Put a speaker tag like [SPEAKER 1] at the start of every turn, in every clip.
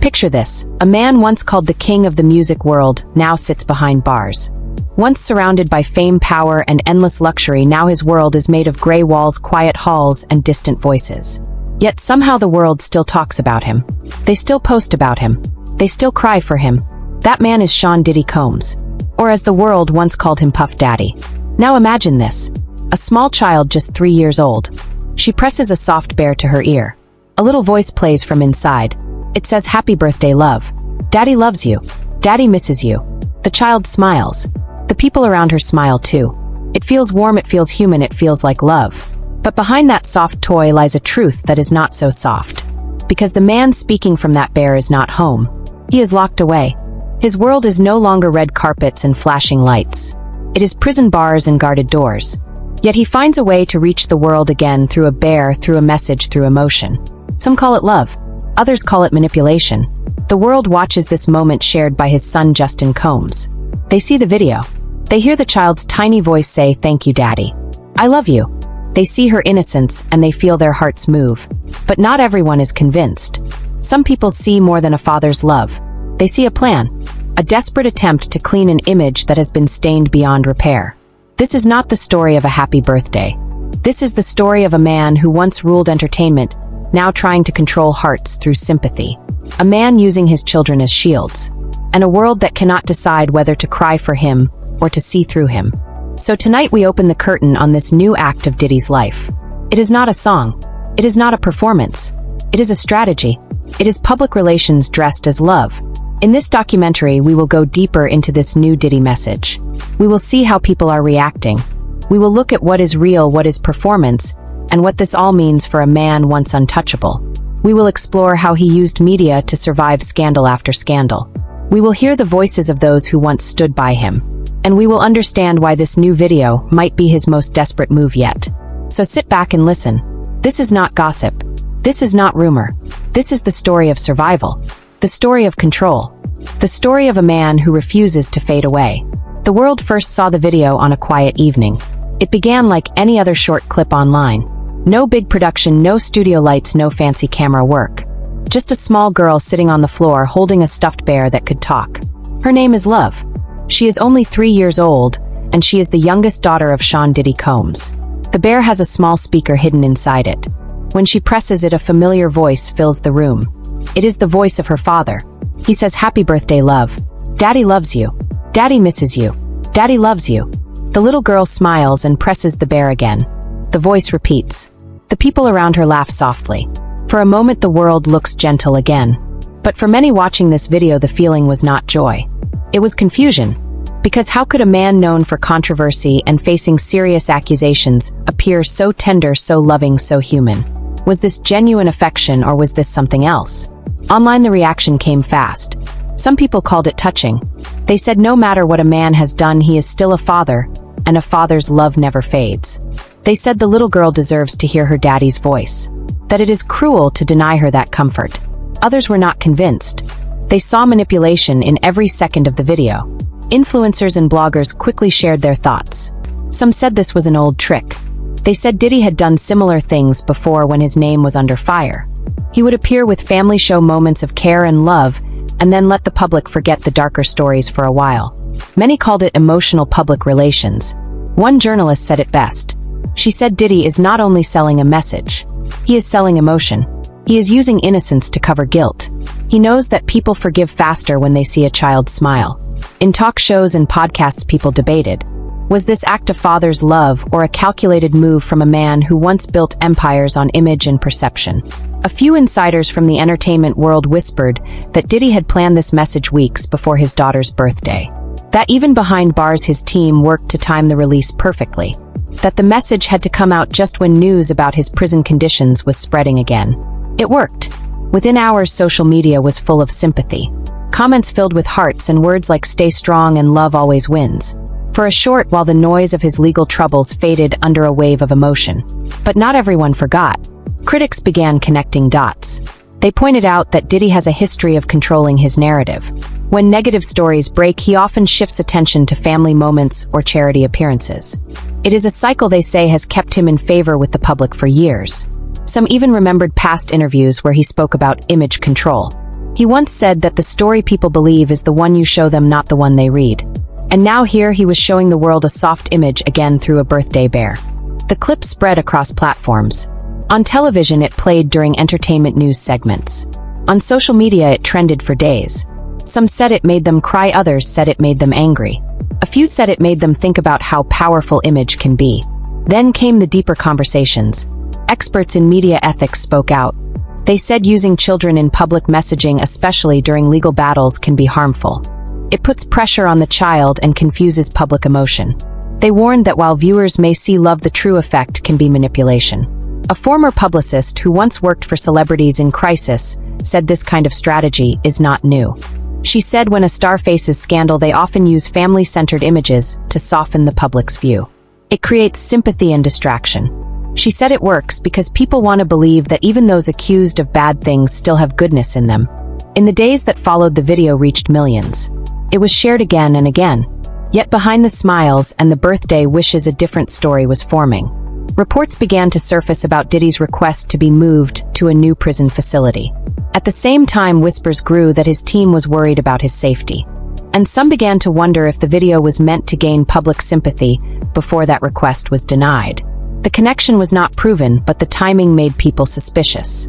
[SPEAKER 1] Picture this: a man once called the king of the music world now sits behind bars. Once surrounded by fame, power, and endless luxury, now his world is made of gray walls, quiet halls, and distant voices. Yet somehow the world still talks about him. They still post about him. They still cry for him. That man is Sean Diddy Combs. Or as the world once called him, Puff Daddy. Now imagine this. A small child just 3 years old. She presses a soft bear to her ear. A little voice plays from inside. It says, "Happy birthday, love. Daddy loves you. Daddy misses you." The child smiles. The people around her smile too. It feels warm, it feels human, it feels like love. But behind that soft toy lies a truth that is not so soft. Because the man speaking from that bear is not home. He is locked away. His world is no longer red carpets and flashing lights. It is prison bars and guarded doors. Yet he finds a way to reach the world again through a bear, through a message, through emotion. Some call it love. Others call it manipulation. The world watches this moment shared by his son Justin Combs. They see the video. They hear the child's tiny voice say, "Thank you, Daddy. I love you." They see her innocence and they feel their hearts move. But not everyone is convinced. Some people see more than a father's love. They see a plan, a desperate attempt to clean an image that has been stained beyond repair. This is not the story of a happy birthday. This is the story of a man who once ruled entertainment, now trying to control hearts through sympathy. A man using his children as shields. And a world that cannot decide whether to cry for him or to see through him. So tonight we open the curtain on this new act of Diddy's life. It is not a song. It is not a performance. It is a strategy. It is public relations dressed as love. In this documentary, we will go deeper into this new Diddy message. We will see how people are reacting. We will look at what is real, what is performance, and what this all means for a man once untouchable. We will explore how he used media to survive scandal after scandal. We will hear the voices of those who once stood by him. And we will understand why this new video might be his most desperate move yet. So sit back and listen. This is not gossip. This is not rumor. This is the story of survival. The story of control. The story of a man who refuses to fade away. The world first saw the video on a quiet evening. It began like any other short clip online. No big production, no studio lights, no fancy camera work. Just a small girl sitting on the floor holding a stuffed bear that could talk. Her name is Love. She is only 3 years old, and she is the youngest daughter of Sean Diddy Combs. The bear has a small speaker hidden inside it. When she presses it, a familiar voice fills the room. It is the voice of her father. He says, "Happy birthday, love. Daddy loves you. Daddy misses you. Daddy loves you." The little girl smiles and presses the bear again. The voice repeats. The people around her laugh softly. For a moment, the world looks gentle again. But for many watching this video, the feeling was not joy. It was confusion. Because how could a man known for controversy and facing serious accusations appear so tender, so loving, so human? Was this genuine affection or was this something else? Online, the reaction came fast. Some people called it touching. They said no matter what a man has done, he is still a father, and a father's love never fades. They said the little girl deserves to hear her daddy's voice. That it is cruel to deny her that comfort. Others were not convinced. They saw manipulation in every second of the video. Influencers and bloggers quickly shared their thoughts. Some said this was an old trick. They said Diddy had done similar things before when his name was under fire. He would appear with family show moments of care and love, and then let the public forget the darker stories for a while. Many called it emotional public relations. One journalist said it best. She said Diddy is not only selling a message, he is selling emotion. He is using innocence to cover guilt. He knows that people forgive faster when they see a child smile. In talk shows and podcasts, people debated. Was this act of father's love or a calculated move from a man who once built empires on image and perception? A few insiders from the entertainment world whispered that Diddy had planned this message weeks before his daughter's birthday. That even behind bars his team worked to time the release perfectly. That the message had to come out just when news about his prison conditions was spreading again. It worked. Within hours, social media was full of sympathy. Comments filled with hearts and words like "stay strong" and "love always wins." For a short while, the noise of his legal troubles faded under a wave of emotion. But not everyone forgot. Critics began connecting dots. They pointed out that Diddy has a history of controlling his narrative. When negative stories break, he often shifts attention to family moments or charity appearances. It is a cycle, they say, has kept him in favor with the public for years. Some even remembered past interviews where he spoke about image control. He once said that the story people believe is the one you show them, not the one they read. And now here he was showing the world a soft image again through a birthday bear. The clip spread across platforms. On television, it played during entertainment news segments. On social media, it trended for days. Some said it made them cry, others said it made them angry. A few said it made them think about how powerful image can be. Then came the deeper conversations. Experts in media ethics spoke out. They said using children in public messaging, especially during legal battles, can be harmful. It puts pressure on the child and confuses public emotion. They warned that while viewers may see love, the true effect can be manipulation. A former publicist who once worked for celebrities in crisis said this kind of strategy is not new. She said when a star faces scandal, they often use family-centered images to soften the public's view. It creates sympathy and distraction. She said it works because people want to believe that even those accused of bad things still have goodness in them. In the days that followed, the video reached millions. It was shared again and again. Yet behind the smiles and the birthday wishes, a different story was forming. Reports began to surface about Diddy's request to be moved to a new prison facility. At the same time, whispers grew that his team was worried about his safety. And some began to wonder if the video was meant to gain public sympathy before that request was denied. The connection was not proven, but the timing made people suspicious.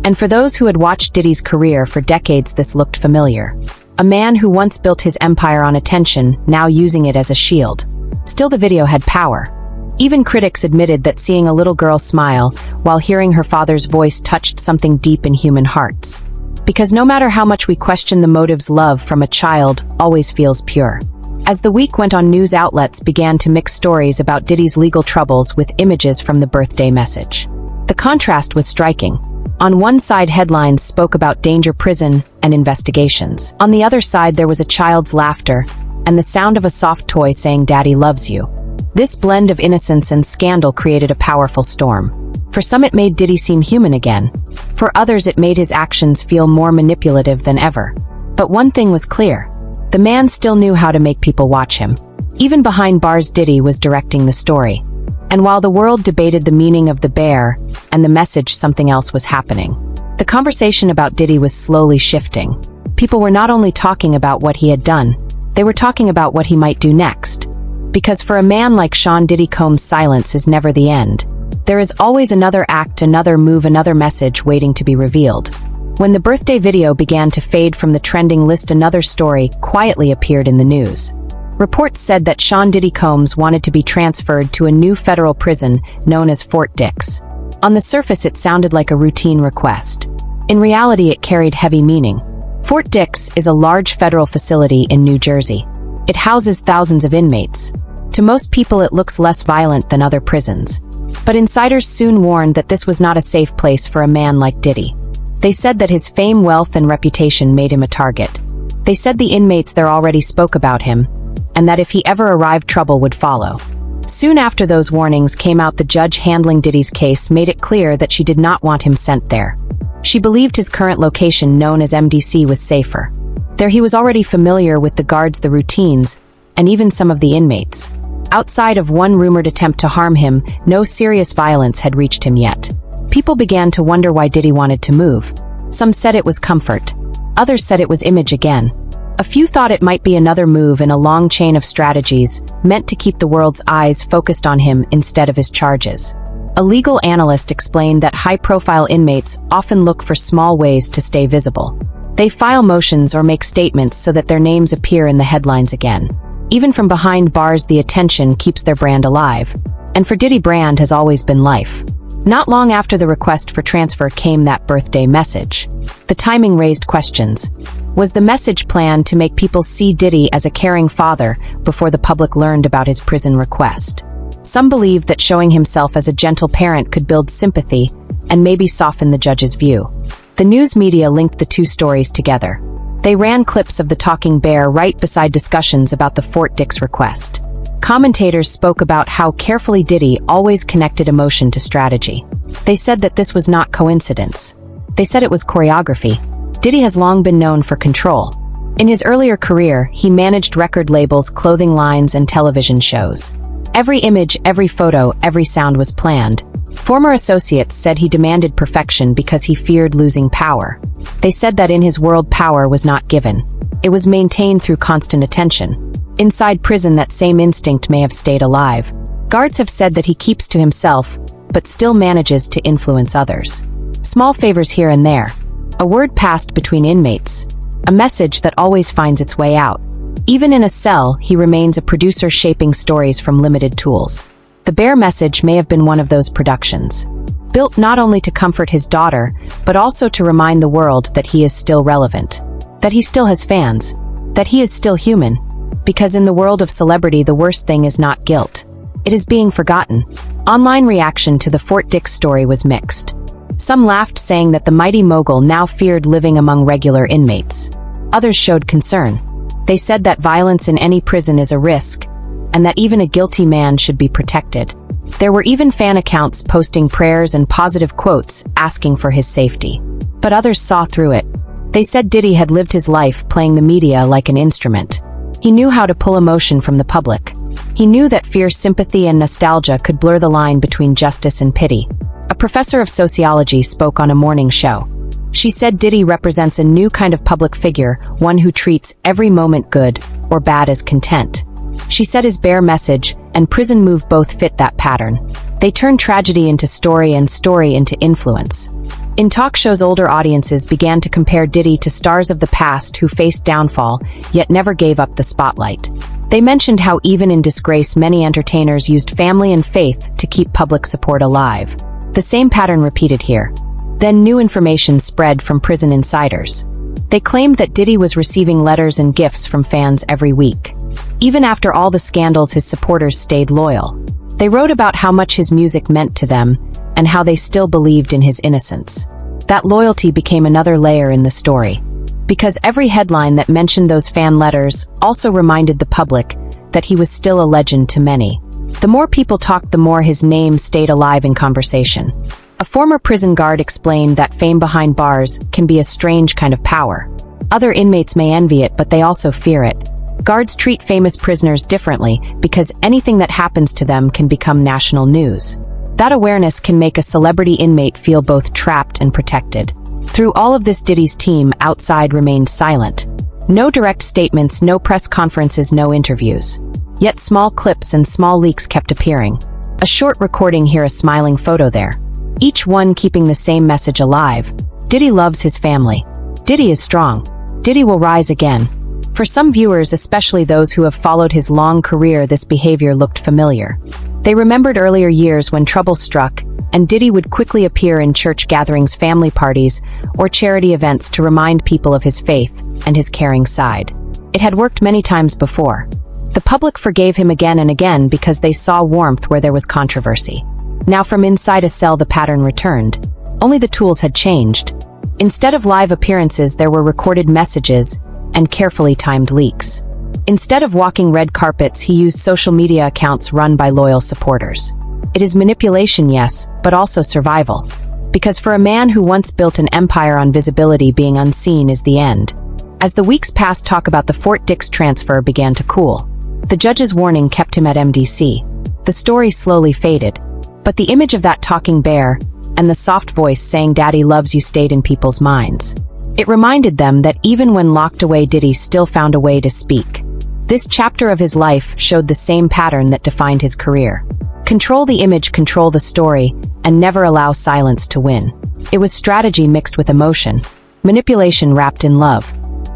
[SPEAKER 1] And for those who had watched Diddy's career for decades, this looked familiar. A man who once built his empire on attention, now using it as a shield. Still, the video had power. Even critics admitted that seeing a little girl smile while hearing her father's voice touched something deep in human hearts. Because no matter how much we question the motives, love from a child always feels pure. As the week went on, news outlets began to mix stories about Diddy's legal troubles with images from the birthday message. The contrast was striking. On one side, headlines spoke about danger, prison, and investigations. On the other side, there was a child's laughter and the sound of a soft toy saying, "Daddy loves you." This blend of innocence and scandal created a powerful storm. For some, it made Diddy seem human again. For others, it made his actions feel more manipulative than ever. But one thing was clear. The man still knew how to make people watch him. Even behind bars, Diddy was directing the story. And while the world debated the meaning of the bear and the message, something else was happening. The conversation about Diddy was slowly shifting. People were not only talking about what he had done, they were talking about what he might do next. Because for a man like Sean Diddy Combs, silence is never the end. There is always another act, another move, another message waiting to be revealed. When the birthday video began to fade from the trending list, another story quietly appeared in the news. Reports said that Sean Diddy Combs wanted to be transferred to a new federal prison known as Fort Dix. On the surface, it sounded like a routine request. In reality, it carried heavy meaning. Fort Dix is a large federal facility in New Jersey. It houses thousands of inmates. To most people, it looks less violent than other prisons. But insiders soon warned that this was not a safe place for a man like Diddy. They said that his fame, wealth, and reputation made him a target. They said the inmates there already spoke about him, and that if he ever arrived, trouble would follow. Soon after those warnings came out, the judge handling Diddy's case made it clear that she did not want him sent there. She believed his current location, known as MDC, was safer. There he was already familiar with the guards, the routines, and even some of the inmates. Outside of one rumored attempt to harm him, no serious violence had reached him yet. People began to wonder why Diddy wanted to move. Some said it was comfort. Others said it was image again. A few thought it might be another move in a long chain of strategies meant to keep the world's eyes focused on him instead of his charges. A legal analyst explained that high-profile inmates often look for small ways to stay visible. They file motions or make statements so that their names appear in the headlines again. Even from behind bars, the attention keeps their brand alive. And for Diddy, brand has always been life. Not long after the request for transfer came that birthday message. The timing raised questions. Was the message planned to make people see Diddy as a caring father before the public learned about his prison request? Some believed that showing himself as a gentle parent could build sympathy and maybe soften the judge's view. The news media linked the two stories together. They ran clips of the talking bear right beside discussions about the Fort Dix request. Commentators spoke about how carefully Diddy always connected emotion to strategy. They said that this was not coincidence. They said it was choreography. Diddy has long been known for control. In his earlier career, he managed record labels, clothing lines, and television shows. Every image, every photo, every sound was planned. Former associates said he demanded perfection because he feared losing power. They said that in his world power was not given. It was maintained through constant attention. Inside prison, that same instinct may have stayed alive. Guards have said that he keeps to himself, but still manages to influence others. Small favors here and there. A word passed between inmates. A message that always finds its way out. Even in a cell, he remains a producer shaping stories from limited tools. The bare message may have been one of those productions. Built not only to comfort his daughter, but also to remind the world that he is still relevant. That he still has fans. That he is still human. Because in the world of celebrity, the worst thing is not guilt. It is being forgotten. Online reaction to the Fort Dix story was mixed. Some laughed, saying that the mighty mogul now feared living among regular inmates. Others showed concern. They said that violence in any prison is a risk, and that even a guilty man should be protected. There were even fan accounts posting prayers and positive quotes asking for his safety. But others saw through it. They said Diddy had lived his life playing the media like an instrument. He knew how to pull emotion from the public. He knew that fear, sympathy, and nostalgia could blur the line between justice and pity. A professor of sociology spoke on a morning show. She said Diddy represents a new kind of public figure, one who treats every moment good or bad as content. She said his bare message and prison move both fit that pattern. They turn tragedy into story and story into influence. In talk shows, older audiences began to compare Diddy to stars of the past who faced downfall, yet never gave up the spotlight. They mentioned how even in disgrace, many entertainers used family and faith to keep public support alive. The same pattern repeated here. Then new information spread from prison insiders. They claimed that Diddy was receiving letters and gifts from fans every week. Even after all the scandals, his supporters stayed loyal. They wrote about how much his music meant to them and how they still believed in his innocence. That loyalty became another layer in the story. Because every headline that mentioned those fan letters also reminded the public that he was still a legend to many. The more people talked, the more his name stayed alive in conversation. A former prison guard explained that fame behind bars can be a strange kind of power. Other inmates may envy it, but they also fear it. Guards treat famous prisoners differently because anything that happens to them can become national news. That awareness can make a celebrity inmate feel both trapped and protected. Through all of this, Diddy's team outside remained silent. No direct statements, no press conferences, no interviews. Yet small clips and small leaks kept appearing. A short recording here, a smiling photo there. Each one keeping the same message alive. Diddy loves his family. Diddy is strong. Diddy will rise again. For some viewers, especially those who have followed his long career, this behavior looked familiar. They remembered earlier years when trouble struck, and Diddy would quickly appear in church gatherings, family parties, or charity events to remind people of his faith and his caring side. It had worked many times before. The public forgave him again and again because they saw warmth where there was controversy. Now from inside a cell, the pattern returned. Only the tools had changed. Instead of live appearances, there were recorded messages and carefully timed leaks. Instead of walking red carpets, he used social media accounts run by loyal supporters. It is manipulation, yes, but also survival. Because for a man who once built an empire on visibility, being unseen is the end. As the weeks passed, talk about the Fort Dix transfer began to cool. The judge's warning kept him at MDC. The story slowly faded. But the image of that talking bear and the soft voice saying "Daddy loves you" stayed in people's minds. It reminded them that even when locked away, Diddy still found a way to speak. This chapter of his life showed the same pattern that defined his career. Control the image, control the story, and never allow silence to win. It was strategy mixed with emotion, manipulation wrapped in love.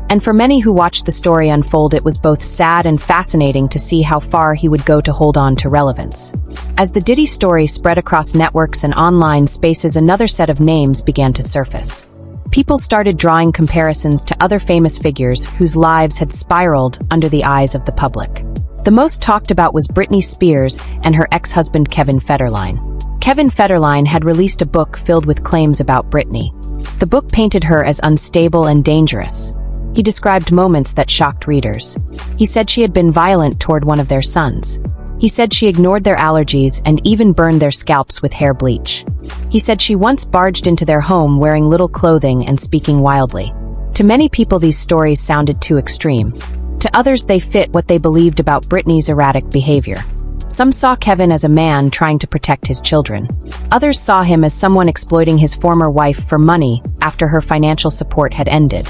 [SPEAKER 1] And for many who watched the story unfold, it was both sad and fascinating to see how far he would go to hold on to relevance. As the Diddy story spread across networks and online spaces, another set of names began to surface. People started drawing comparisons to other famous figures whose lives had spiraled under the eyes of the public. The most talked about was Britney Spears and her ex-husband Kevin Federline. Kevin Federline had released a book filled with claims about Britney. The book painted her as unstable and dangerous. He described moments that shocked readers. He said she had been violent toward one of their sons. He said she ignored their allergies and even burned their scalps with hair bleach. He said she once barged into their home wearing little clothing and speaking wildly. To many people, these stories sounded too extreme. To others, they fit what they believed about Britney's erratic behavior. Some saw Kevin as a man trying to protect his children. Others saw him as someone exploiting his former wife for money after her financial support had ended.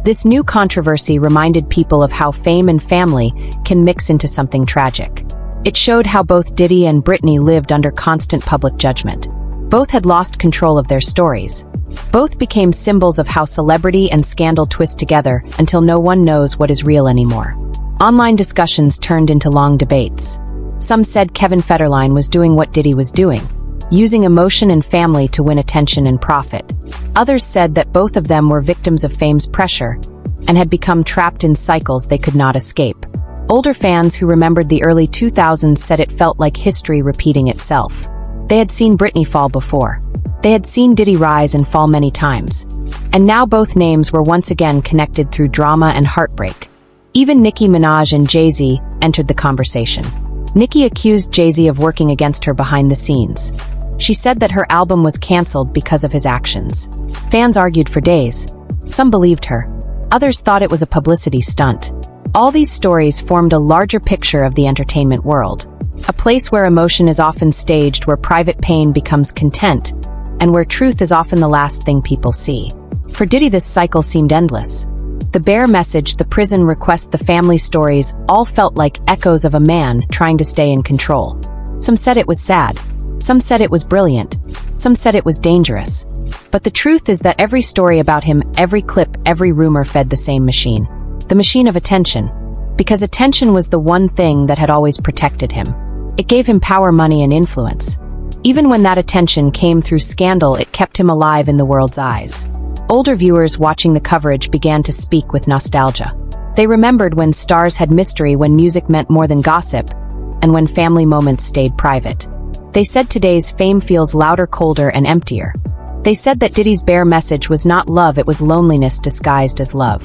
[SPEAKER 1] This new controversy reminded people of how fame and family can mix into something tragic. It showed how both Diddy and Britney lived under constant public judgment. Both had lost control of their stories. Both became symbols of how celebrity and scandal twist together until no one knows what is real anymore. Online discussions turned into long debates. Some said Kevin Federline was doing what Diddy was doing, using emotion and family to win attention and profit. Others said that both of them were victims of fame's pressure and had become trapped in cycles they could not escape. Older fans who remembered the early 2000s said it felt like history repeating itself. They had seen Britney fall before. They had seen Diddy rise and fall many times. And now both names were once again connected through drama and heartbreak. Even Nicki Minaj and Jay-Z entered the conversation. Nicki accused Jay-Z of working against her behind the scenes. She said that her album was canceled because of his actions. Fans argued for days. Some believed her. Others thought it was a publicity stunt. All these stories formed a larger picture of the entertainment world. A place where emotion is often staged, where private pain becomes content, and where truth is often the last thing people see. For Diddy, this cycle seemed endless. The bear message, the prison request, the family stories all felt like echoes of a man trying to stay in control. Some said it was sad. Some said it was brilliant. Some said it was dangerous. But the truth is that every story about him, every clip, every rumor fed the same machine. The machine of attention. Because attention was the one thing that had always protected him. It gave him power, money, and influence. Even when that attention came through scandal, it kept him alive in the world's eyes. Older viewers watching the coverage began to speak with nostalgia. They remembered when stars had mystery, when music meant more than gossip, and when family moments stayed private. They said today's fame feels louder, colder, and emptier. They said that Diddy's bare message was not love, it was loneliness disguised as love.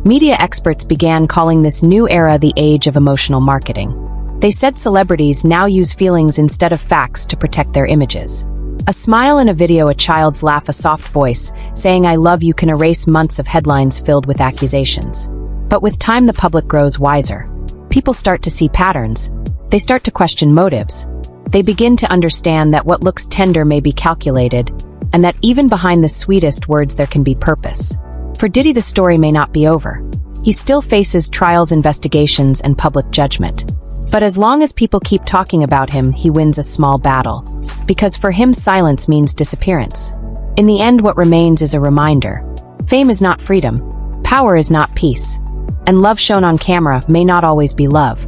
[SPEAKER 1] Media experts began calling this new era the age of emotional marketing. They said celebrities now use feelings instead of facts to protect their images. A smile in a video, a child's laugh, a soft voice saying "I love you" can erase months of headlines filled with accusations. But with time, the public grows wiser. People start to see patterns. They start to question motives. They begin to understand that what looks tender may be calculated, and that even behind the sweetest words there can be purpose. For Diddy, the story may not be over. He still faces trials, investigations, and public judgment. But as long as people keep talking about him, he wins a small battle. Because for him, silence means disappearance. In the end, what remains is a reminder. Fame is not freedom. Power is not peace. And love shown on camera may not always be love.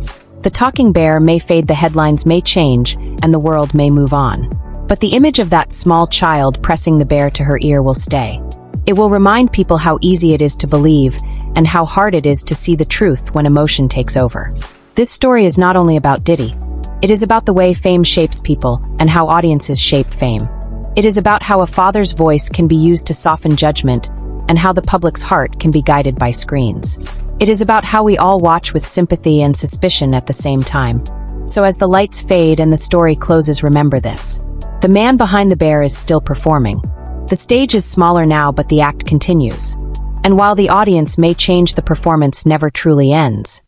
[SPEAKER 1] The talking bear may fade, the headlines may change, and the world may move on. But the image of that small child pressing the bear to her ear will stay. It will remind people how easy it is to believe, and how hard it is to see the truth when emotion takes over. This story is not only about Diddy. It is about the way fame shapes people, and how audiences shape fame. It is about how a father's voice can be used to soften judgment, and how the public's heart can be guided by screens. It is about how we all watch with sympathy and suspicion at the same time. So as the lights fade and the story closes, remember this. The man behind the bear is still performing. The stage is smaller now, but the act continues. And while the audience may change, the performance never truly ends.